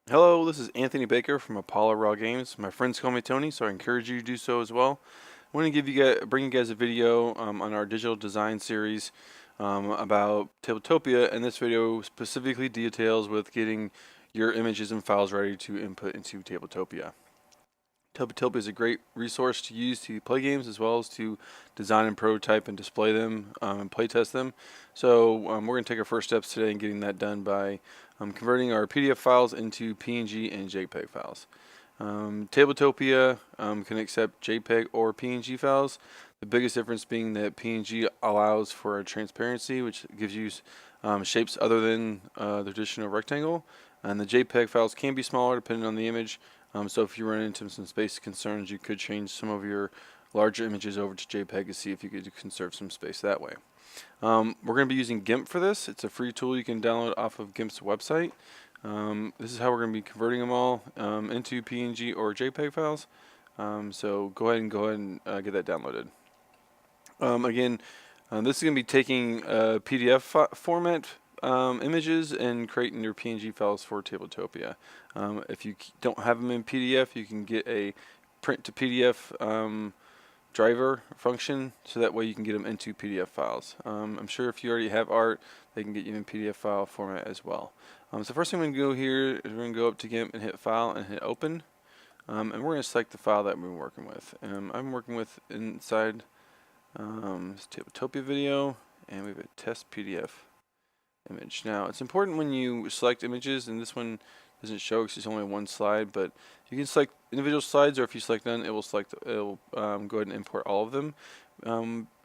Hello, this is Anthony Baker from Apollo Raw Games. My friends call me Tony, so I encourage you to do so as well. I want to bring you guys a video on our digital design series about Tabletopia, and this video specifically details with getting your images and files ready to input into Tabletopia. Tabletopia is a great resource to use to play games as well as to design and prototype and display them and play test them. So we're going to take our first steps today in getting that done by converting our PDF files into PNG and JPEG files. Tabletopia can accept JPEG or PNG files. The biggest difference being that PNG allows for transparency, which gives you shapes other than the traditional rectangle. And the JPEG files can be smaller depending on the image. So if you run into some space concerns, you could change some of your larger images over to JPEG to see if you could conserve some space that way. We're going to be using GIMP for this. It's a free tool you can download off of GIMP's website. This is how we're going to be converting them all into PNG or JPEG files. So go ahead and get that downloaded. Again, this is going to be taking PDF format images and creating your PNG files for Tabletopia. If you don't have them in PDF, you can get a print to PDF driver function, so that way you can get them into PDF files. I'm sure if you already have art, they can get you in PDF file format as well. So first thing we're going to go here is we're going to go up to GIMP and hit File and hit Open. And we're going to select the file that we're working with. I'm working with inside this Tabletopia video, and we have a test PDF image. Now it's important when you select images, and this one doesn't show because it's only one slide, but you can select individual slides, or if you select none, it will go ahead and import all of them.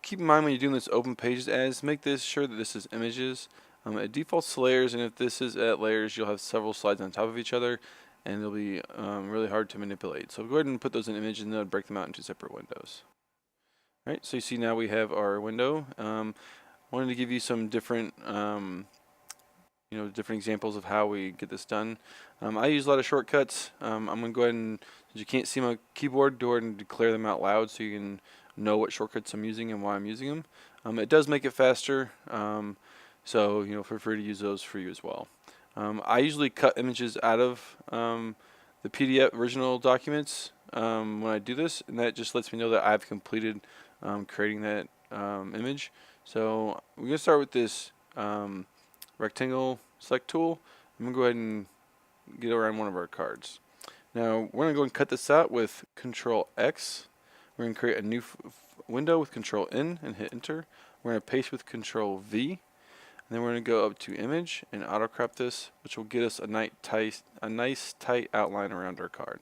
Keep in mind when you're doing this open pages as, make this sure that this is images. It defaults to layers, and if this is at layers, you'll have several slides on top of each other, and it'll be really hard to manipulate. So go ahead and put those in images, and then break them out into separate windows. All right, so you see now we have our window. Wanted to give you some different different examples of how we get this done. I use a lot of shortcuts. I'm going to go ahead and, since you can't see my keyboard, go ahead and declare them out loud so you can know what shortcuts I'm using and why I'm using them. It does make it faster, so feel free to use those for you as well. I usually cut images out of the PDF original documents when I do this, and that just lets me know that I've completed creating that image. So we're going to start with this rectangle select tool. I'm going to go ahead and get around one of our cards. Now we're going to go and cut this out with Control X. We're going to create a new window with Control N and hit Enter. We're going to paste with Control V, and then we're going to go up to Image and auto crop this, which will get us a nice tight outline around our card.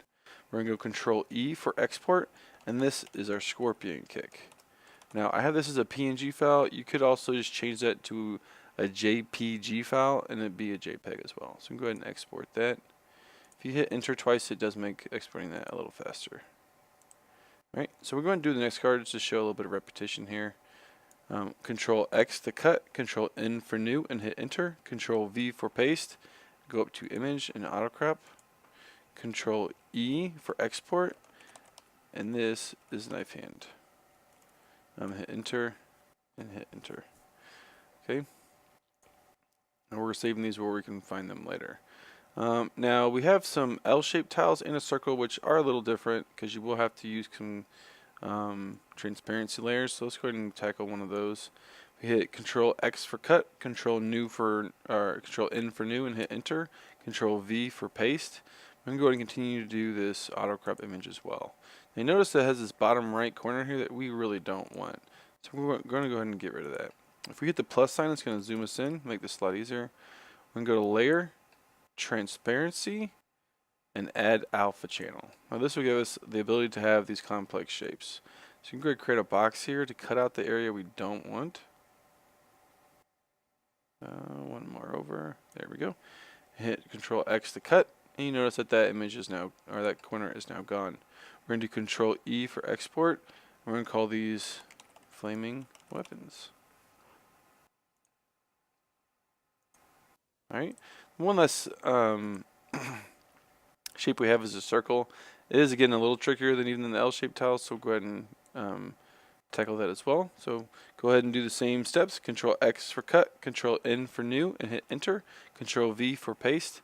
We're going to go Control E for export, and this is our scorpion kick. Now I have this as a PNG file. You could also just change that to a JPG file, and it'd be a JPEG as well. So we can go ahead and export that. If you hit enter twice, it does make exporting that a little faster. All right, so we're going to do the next card just to show a little bit of repetition here. Control X to cut, Control N for new and hit enter, Control V for paste, go up to image and auto crop, Control E for export, and this is knife hand. Hit enter and hit enter. Okay. And we're saving these where we can find them later. Now we have some L-shaped tiles in a circle, which are a little different because you will have to use some transparency layers. So let's go ahead and tackle one of those. We hit Control X for cut, Control N for new and hit enter, Control V for paste. I'm going to go ahead and continue to do this auto crop image as well. Now notice that it has this bottom right corner here that we really don't want. So we're going to go ahead and get rid of that. If we hit the plus sign, it's going to zoom us in, make this a lot easier. We're going to go to Layer, Transparency, and add Alpha Channel. Now this will give us the ability to have these complex shapes. So you can go ahead and create a box here to cut out the area we don't want. One more over. There we go. Hit Control X to cut, and you notice that that image is now, or that corner is now gone. We're going to do Control E for export. We're going to call these flaming weapons. Alright, one less shape we have is a circle. It is again a little trickier than even the L-shaped tiles, so go ahead and tackle that as well. So go ahead and do the same steps. Control X for cut, Control N for new and hit enter, Control V for paste.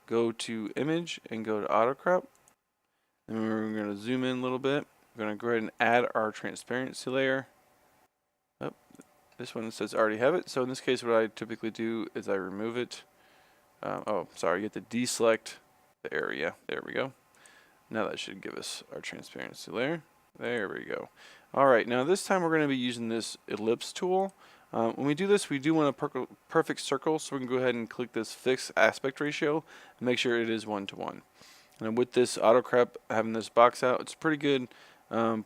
go to image and go to auto crop. And we're going to zoom in a little bit. We're going to go ahead and add our transparency layer. Oh, this one says already have it. So in this case, what I typically do is I remove it. You have to deselect the area. There we go. Now that should give us our transparency layer. There we go. Alright, now this time we're going to be using this ellipse tool. When we do this, we do want a perfect circle, so we can go ahead and click this fix aspect ratio and make sure it is 1:1. And with this auto crop having this box out, it's a pretty good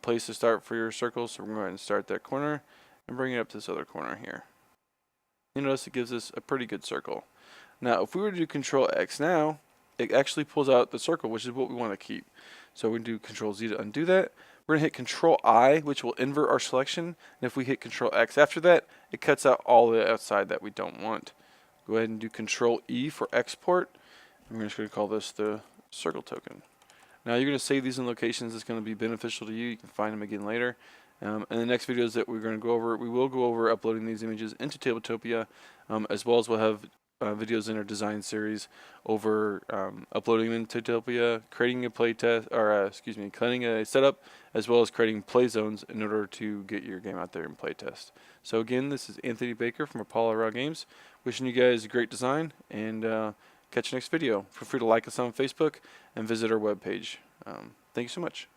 place to start for your circle. So we're going to go ahead and start that corner and bring it up to this other corner here. You notice it gives us a pretty good circle. Now, if we were to do Control X now, it actually pulls out the circle, which is what we want to keep. So we do Control Z to undo that. We're going to hit Control I, which will invert our selection. And if we hit Control X after that, it cuts out all the outside that we don't want. Go ahead and do Control E for export. And we're just going to call this the circle token. Now you're going to save these in locations that's going to be beneficial to you. You can find them again later. In the next videos that we're going to go over, we will go over uploading these images into Tabletopia, as well as we'll have videos in our design series over uploading them into Tabletopia, creating a playtest, or creating a setup, as well as creating play zones in order to get your game out there and playtest. So again, this is Anthony Baker from Apollo Raw Games, wishing you guys great design, and catch you next video. Feel free to like us on Facebook and visit our webpage. Thank you so much.